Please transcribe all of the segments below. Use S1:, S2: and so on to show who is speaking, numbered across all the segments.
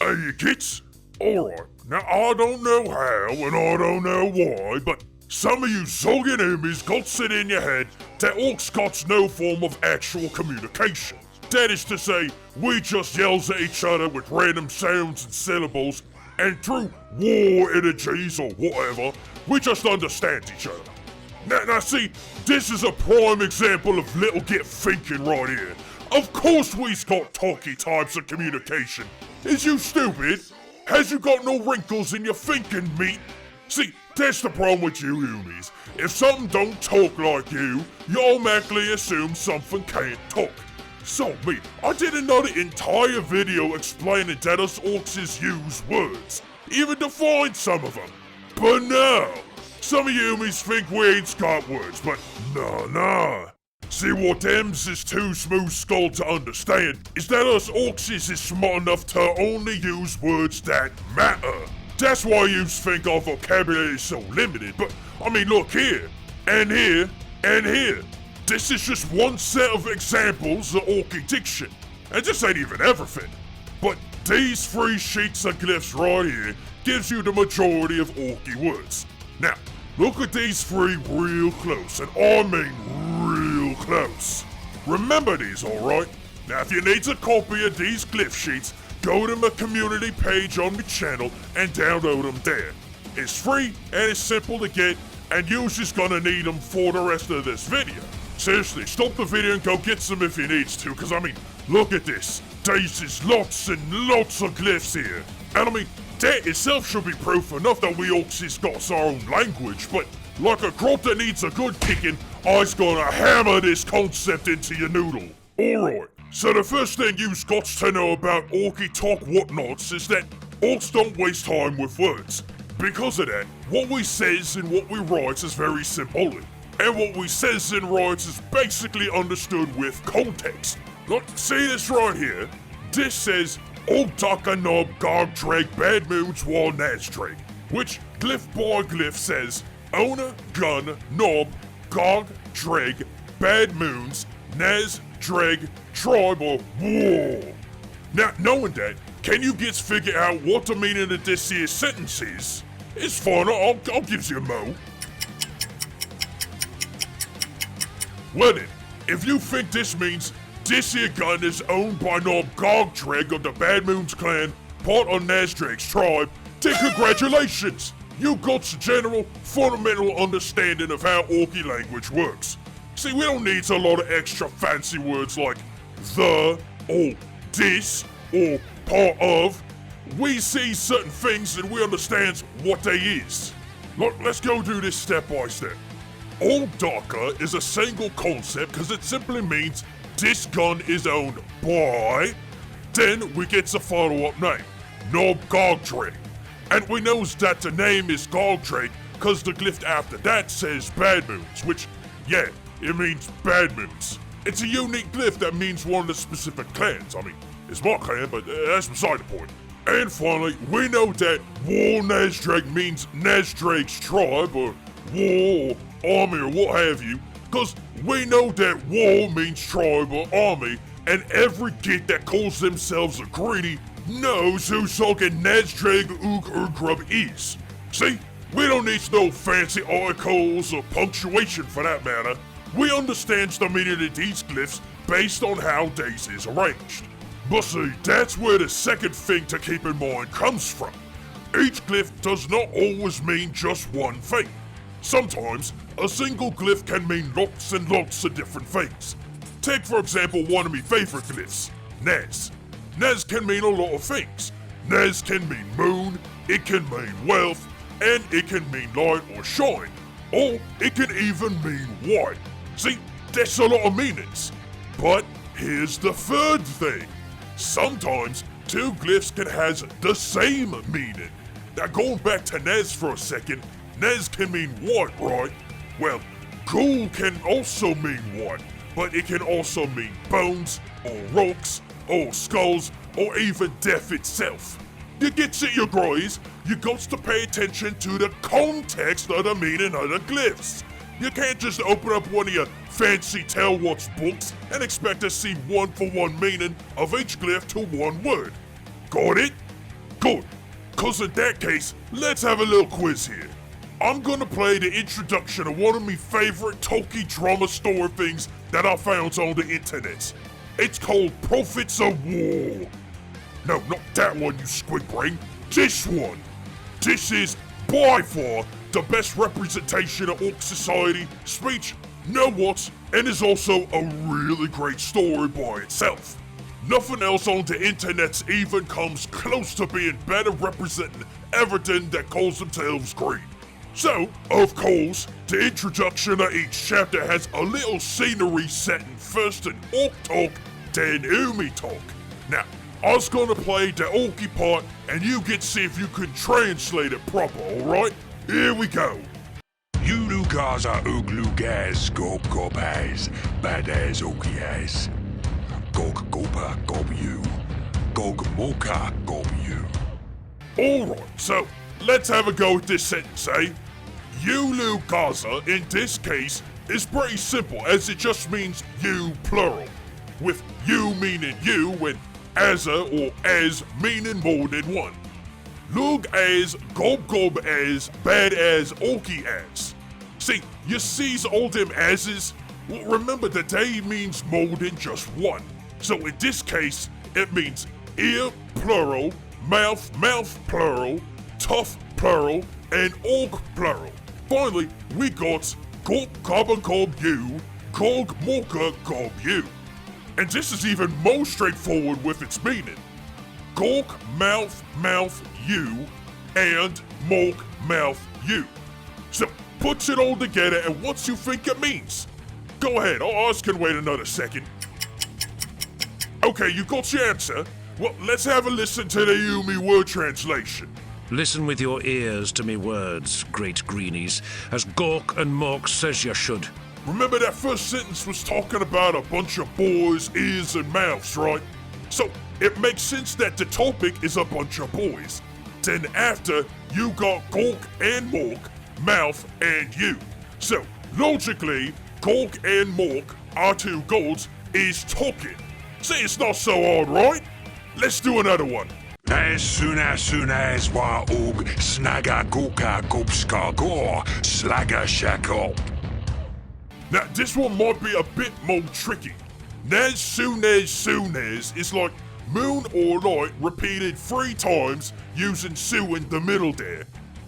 S1: Hey, you Gits? Alright, now I don't know how and I don't know why, but some of you zoggin Umies got it in your head that Orks got no form of actual communication. That is to say, we just yells at each other with random sounds and syllables, and through war energies or whatever, we just understand each other. Now see, this is a prime example of little Git thinking right here. Of course we's got talky types of communication. Is you stupid? Has you got no wrinkles in your thinking, meat? See, that's the problem with you Umies. If something don't talk like you automatically assume something can't talk. So me, I did another entire video explaining that us Orks use words, even define some of them. But no, some of you Umies think we ain't got words, but nah. See what them's is too smooth skull to understand is that us Orks is smart enough to only use words that matter. That's why you think our vocabulary is so limited, but I mean look here, and here, and here. This is just one set of examples of Orky diction, and this ain't even everything. But these 3 sheets of glyphs right here gives you the majority of Orky words. Now, look at these 3 real close, and I mean real close. Remember these, alright? Now if you need a copy of these glyph sheets, go to my community page on my channel and download them there. It's free and it's simple to get, and you're just gonna need them for the rest of this video. Seriously, stop the video and go get some if you needs to, cause I mean, look at this. There's lots and lots of glyphs here. And I mean, that itself should be proof enough that we Orks got our own language, but like a crop that needs a good kicking, I's gonna hammer this concept into your noodle. Alright, so the first thing you've got to know about Orky talk whatnots is that Orks don't waste time with words. Because of that, what we says and what we writes is very symbolic. And what we says and writes is basically understood with context. Look, see this right here? This says, Glitzdakka knob gog drag bad moons while Naz drag. Which glyph by glyph says, owner, gun, knob, gog, drag, bad moons, Naz, drag, tribe, or war. Now, knowing that, can you Gits figure out what the meaning of this here sentence is? It's fine, I'll give you a mo. Well then, if you think this means this here gun is owned by Knob Gogdrag of the Bad Moons clan, part of Nazdrag's tribe, then congratulations! You got a general, fundamental understanding of how Orky language works. See, we don't need a lot of extra fancy words like the, or this, or part of. We see certain things and we understand what they is. Look, let's go do this step by step. Glitzdakka is a single concept because it simply means this gun is owned by. Then we get the follow-up name, Knob Gogdrag. And we knows that the name is Gogdrag because the glyph after that says Bad Moons, which, yeah, it means Bad Moons. It's a unique glyph that means one of the specific clans. I mean, it's my clan, but that's beside the point. And finally, we know that War Nazdrag means Nazdrag's tribe, or war, or army, or what have you, because we know that war means tribe or army, and every Git that calls themselves a greedy knows who Zoggin Nazdrag Grub is. See, we don't need no fancy articles or punctuation for that matter. We understand the meaning of these glyphs based on how DEYS is arranged. But see, that's where the second thing to keep in mind comes from. Each glyph does not always mean just one thing. Sometimes, a single glyph can mean lots and lots of different things. Take for example one of my favorite glyphs, Naz. Naz can mean a lot of things. Naz can mean moon, it can mean wealth, and it can mean light or shine. Or it can even mean white. See, that's a lot of meanings. But here's the third thing. Sometimes, 2 glyphs can have the same meaning. Now going back to Naz for a second, Naz can mean white, right? Well, ghoul can also mean white, but it can also mean bones, or rocks, or skulls, or even death itself. You get it, you guys? You got to pay attention to the context of the meaning of the glyphs. You can't just open up one of your fancy tell what's books and expect to see one-for-one meaning of each glyph to one word. Got it? Good, cause in that case, let's have a little quiz here. I'm gonna play the introduction of one of my favorite Tolkien drama story things that I found on the internet. It's called Prophets of War. No, not that one, you squid brain. This one. This is, by far, the best representation of Orc society, speech, know what, and is also a really great story by itself. Nothing else on the internet even comes close to being better representing everything that calls themselves green. So, of course, the introduction of each chapter has a little scenery setting, first in Orc talk, then Umie talk. Now, I was gonna play the Orky part, and you get to see if you can translate it proper, alright? Here we go.
S2: Yulu Gaza Uglugaz Gob Gobaz Badaz Okiaz Gog Goba Gob you Gog Moka Gob you.
S1: Alright, so let's have a go at this sentence, eh? Yulu Gaza, in this case, is pretty simple as it just means you plural, with you meaning you and Azza or as meaning more than one. Lug as, gob gob as, bad as, orky as. See, you sees all them as's? Well, remember that they means more than just one. So in this case, it means ear plural, mouth plural, tough plural, and orc plural. Finally, we got gork gobba gob you, gog morka gob you. And this is even more straightforward with its meaning. Gork mouth you, and mork mouth you. So put it all together and what you think it means. Go ahead, ours can wait another second. Okay, you got your answer. Well, let's have a listen to the Umie word translation.
S3: Listen with your ears to me words, great greenies, as Gork and Mork says you should.
S1: Remember that first sentence was talking about a bunch of boys' ears and mouths, right? So it makes sense that the topic is a bunch of boys. Then after, you got Gork and Mork, mouth and you. So logically, Gork and Mork, our two gods, is talking. See, it's not so hard, right? Let's do another one.
S2: As soon as wa og snaga goka gobska gore slaga shako.
S1: Now, this one might be a bit more tricky. As soon as is like moon or light repeated 3 times using su in the middle there.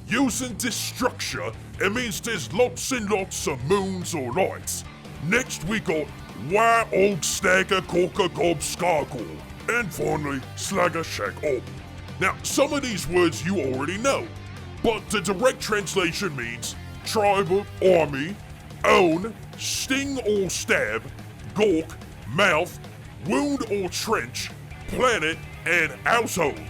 S1: Using this structure, it means there's lots and lots of moons or lights. Next we got wa og snaga goka gob skagor. And finally, slagger shag op. Now, some of these words you already know, but the direct translation means tribal, army, own, sting or stab, gork, mouth, wound or trench, planet, and household.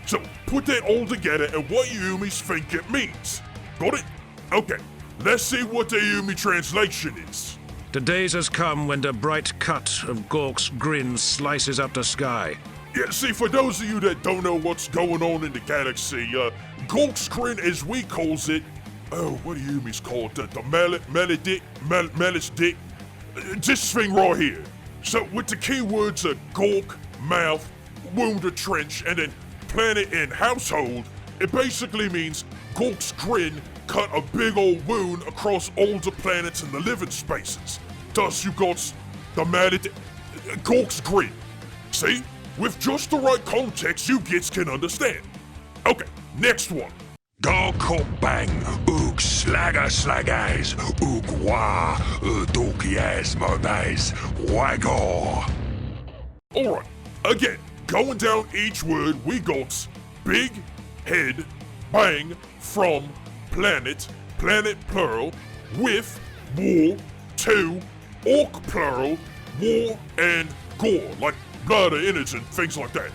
S1: So put that all together and what Umies think it means. Got it? Okay, let's see what the Umie translation is.
S3: The days has come when the bright cut of Gork's grin slices up the sky.
S1: Yeah, see, for those of you that don't know what's going on in the galaxy, Gork's grin, as we calls it, what do Umies call it? The Melis dick? This thing right here. So with the keywords of Gork, mouth, wound or trench, and then planet and household, it basically means Gork's grin cut a big old wound across all the planets and the living spaces. Thus you got the Gork's grin. See? With just the right context, you gits can understand. Okay, next one.
S2: Goko bang ug slagaz ug wa dokiaz mobaz wagor.
S1: Alright, again, going down each word, we got big, head, bang, from, planet plural, with, war, to, orc plural, war, and gore, like blood or innards and things like that.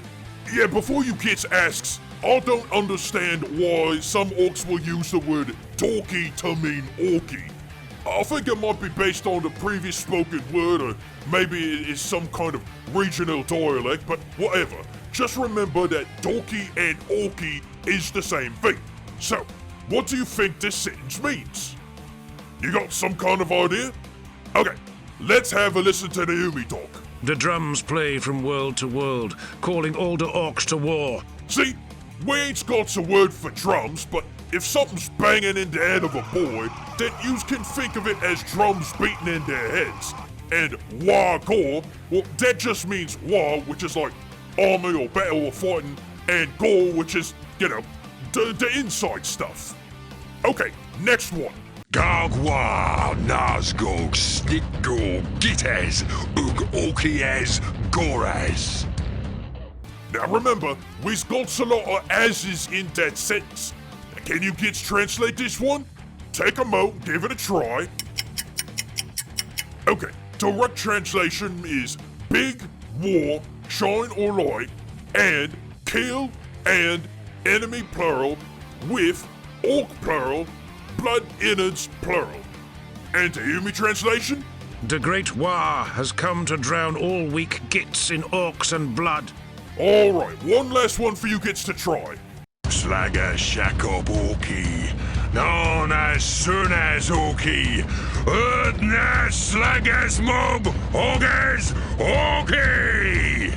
S1: Yeah, before you kids asks, I don't understand why some orcs will use the word dorky to mean orky. I think it might be based on the previous spoken word, or maybe it is some kind of regional dialect, but whatever. Just remember that dorky and orky is the same thing. So, what do you think this sentence means? You got some kind of idea? Okay, let's have a listen to the Umie talk.
S3: The drums play from world to world, calling all the orcs to war.
S1: See? we ain't got a word for drums, but if something's banging in the head of a boy, then you can think of it as drums beating in their heads. And war-gore, well, that just means war, which is like army or battle or fighting, and gore, which is, you know, the inside stuff. Okay, next one.
S2: Gargwa, Nazgog, Snikgor, Gites, Orkies, Gores.
S1: Now remember, we've got a lot of as's in that sentence. Can you kids translate this one? Take a moment, give it a try. Okay, direct translation is big, war, shine or light, and kill, and enemy plural, with orc plural, blood innards plural. And the Umie translation?
S3: The great war has come to drown all weak Gits in orcs and blood.
S1: Alright, one last one for you kids to try.
S2: Slagger Shakob Orki, known as soon as Orki, Erdna Slaggers Mob, Orgers Orki!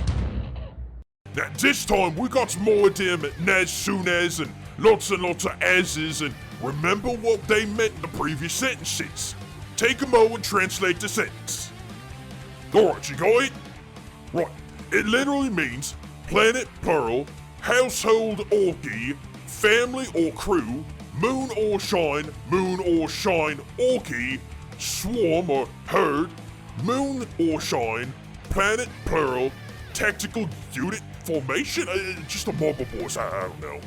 S1: Now this time we got more of them as soon as and lots of as's, and remember what they meant in the previous sentences. Take a moment and translate the sentence. Alright, you got it? Right, it literally means planet plural, household orky, family or crew, moon or shine, orky, swarm or herd, moon or shine, planet plural, tactical unit formation, just a mob of boys, I don't know,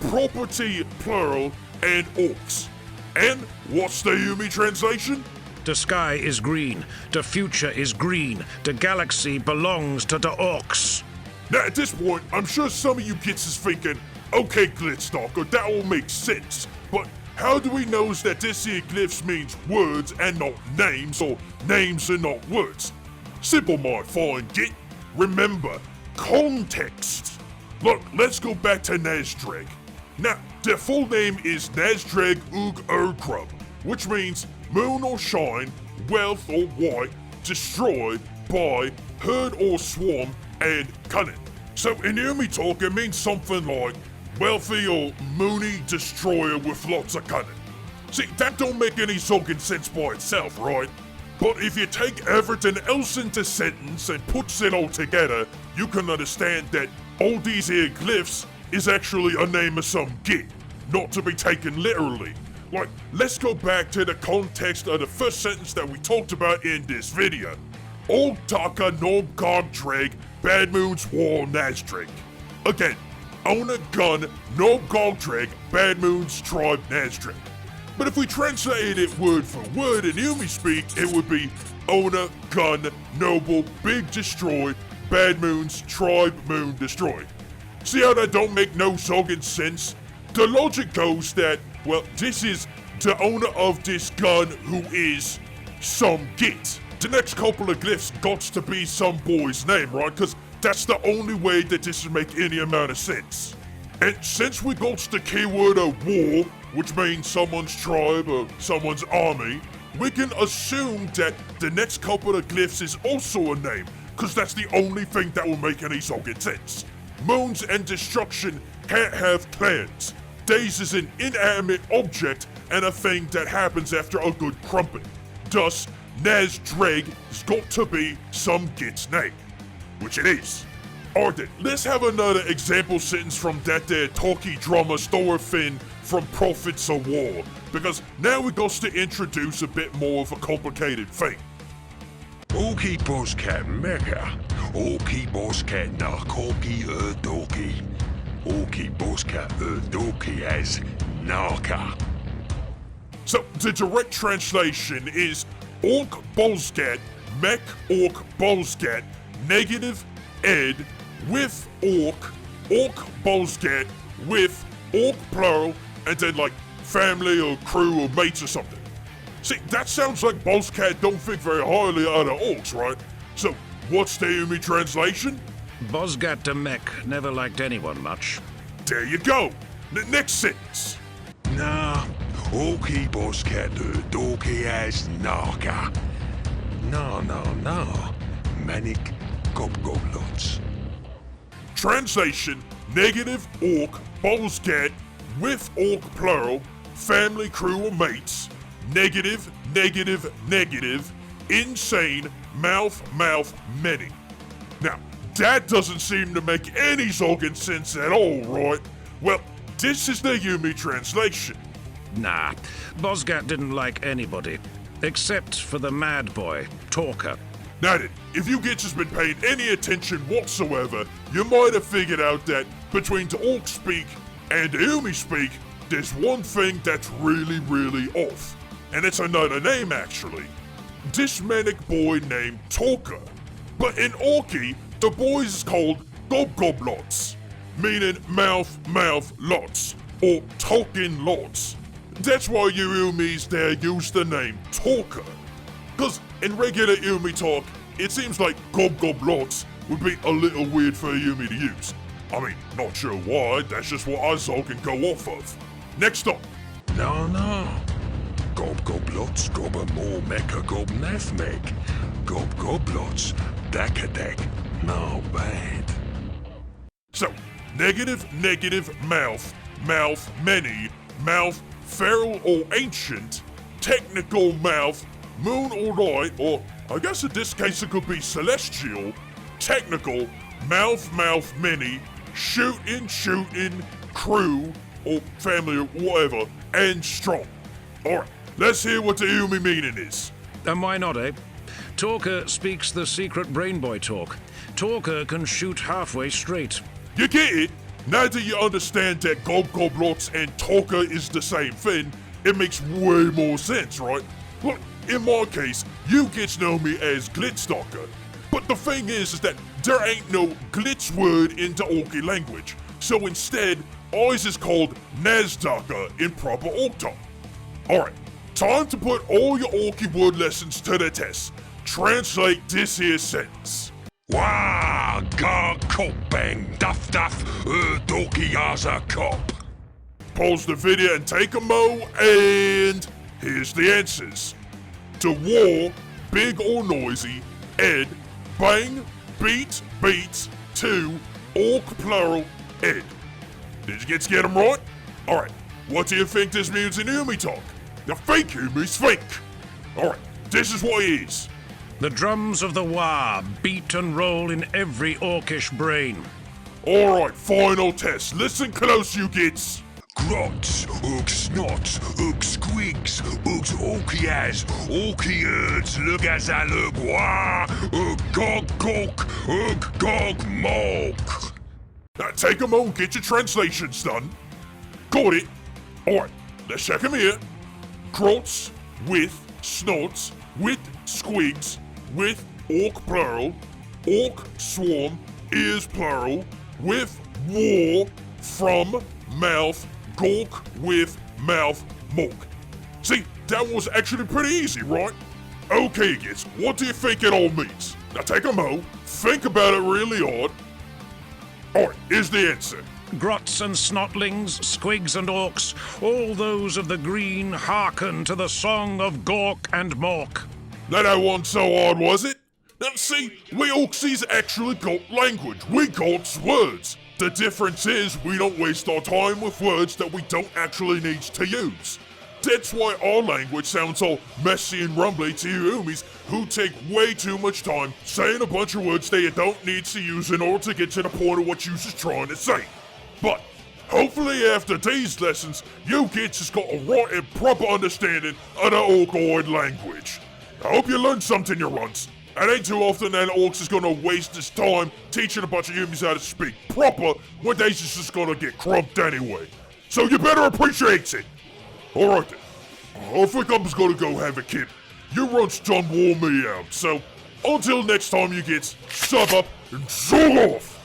S1: property plural, and orcs. And what's the Umie translation?
S3: The sky is green, the future is green, the galaxy belongs to the orcs.
S1: Now at this point, I'm sure some of you kids is thinking, okay Glitzdakka, that all makes sense, but how do we know that this here glyphs means words and not names, or names and not words? Simple, my fine git. Remember, context. Look, let's go back to Nazdrag. Now, their full name is Nazdrag Ug which means moon or shine, wealth or white, destroyed by, herd or swarm, and cunning. So in Umie talk, it means something like wealthy or moony destroyer with lots of cunning. See, that don't make any zoggin sense by itself, right? But if you take everything else into sentence and puts it all together, you can understand that all these here glyphs is actually a name of some git, not to be taken literally. Like, let's go back to the context of the first sentence that we talked about in this video. Glitzdakka Nobgogdrag Bad Moon's War Nazdrag. Again, own a gun, Nobgogdrag Bad Moon's Tribe Nazdrag. But if we translated it word for word in Umie speak, it would be owner, gun, noble, big destroy, Bad Moon's Tribe Moon destroyed. See how that don't make no zoggin sense? The logic goes that, well, this is the owner of this gun who is some git. The next couple of glyphs got to be some boy's name, right? Because that's the only way that this would make any amount of sense. And since we got the keyword of war, which means someone's tribe or someone's army, we can assume that the next couple of glyphs is also a name, because that's the only thing that will make any zoggin sense. Moons and destruction can't have clans. DEYS is an inanimate object and a thing that happens after a good crumpet. Thus, Nazdrag has got to be some git's name, which it is. Alright then, let's have another example sentence from that there talkie drummer Thorfinn from Prophets of War, because now we got to introduce a bit more of a complicated thing.
S2: Orki Boscat Mecca, Orki Boscat Narkoki Erdoki, Orki Boscat Erdoki as Narka.
S1: So the direct translation is Ork Bolscat, Mech Ork Bolscat, negative ed, with orc Bolscat, with orc plural, and then like family or crew or mates or something. See, that sounds like Bolscat don't think very highly out of orcs, right? So, what's the Umie translation?
S3: Bosgat the Mech never liked anyone much.
S1: There you go. Next sentence.
S2: Nah, Orki Boscat Erdoki as Narka. No, Manik Gobgoblots.
S1: Translation, negative orc, bullscat, with orc plural, family, crew, or mates, negative, negative, negative, insane, mouth, many. Now, that doesn't seem to make any zoggin sense at all, right? Well, this is the Umie translation.
S3: Nah, Bosgat didn't like anybody, except for the mad boy, Talker.
S1: Now then, if you Gits has been paying any attention whatsoever, you might have figured out that between the Orc speak and the Umie speak, there's one thing that's really, really off. And it's another name, actually. This manic boy named Talker. But in Orky, the boy is called Gobgoblots, meaning mouth lots, or talking lots. That's why you Umies there use the name Talker. Cause in regular Umie talk, it seems like Gobgoblots would be a little weird for a Umie to use. I mean, not sure why, that's just what I can go off of. Next up.
S2: No. Gobgoblots gobber more mecca gob nef meg. Gobgoblots dakadek. No bad.
S1: So, negative, mouth, many, mouth, feral or ancient, technical mouth, moon or light, or I guess in this case it could be celestial, technical, mouth, many, shooting, crew, or family or whatever, and strong. Alright, let's hear what the Umie meaning is.
S3: And why not, eh? Talker speaks the secret brain boy talk. Talker can shoot halfway straight.
S1: You get it? Now that you understand that Gobgoblots and Talker is the same thing, it makes way more sense, right? Look, in my case, you Gits know me as Glitzdakka. But the thing is that there ain't no glitz word in the Orky language. So instead, ours is called Glitzdakka in proper Ork talk. Alright, time to put all your Orky word lessons to the test. Translate this here sentence.
S2: Wah, gar kop bang, duff, dorky yaza cop.
S1: Pause the video and take a mo, and here's the answers. To war, big or noisy, ed, bang, beat, beats, to, orc plural, ed. Did you get them right? Alright, what do you think this means in Umie talk? The fake Umies think. Alright, this is what it is.
S3: The drums of the Wa beat and roll in every orcish brain.
S1: Alright, final test. Listen close, you Gits.
S2: Grots, snots, squigs, orkias, orkiards, wah, gog mok.
S1: Now take a moment, get your translations done. Got it? Alright, let's check them here. Grots, with, snots, with, squigs, with, orc plural, orc swarm, ears plural, with, war, from, mouth, gork, with, mouth, mork. See, that was actually pretty easy, right? Okay, Gits, what do you think it all means? Now take a mo, think about it really hard. Alright, here's the answer.
S3: Grots and snotlings, squigs and orcs, all those of the green hearken to the song of Gork and Mork.
S1: Now that wasn't so hard, was it? Now see, we Orksies actually got language. We got words. The difference is we don't waste our time with words that we don't actually need to use. That's why our language sounds all messy and rumbly to you Umies who take way too much time saying a bunch of words that you don't need to use in order to get to the point of what you're just trying to say. But hopefully after these lessons, you Gits has got a right and proper understanding of the Orkoid language. I hope you learned something, you runts. It ain't too often that Orks is gonna waste his time teaching a bunch of Umies how to speak proper when they just gonna get crumped anyway. So you better appreciate it. Alright then, I think I'm just gonna go have a kip. You runts done wore me out, so until next time you Gits, sub up and zog off!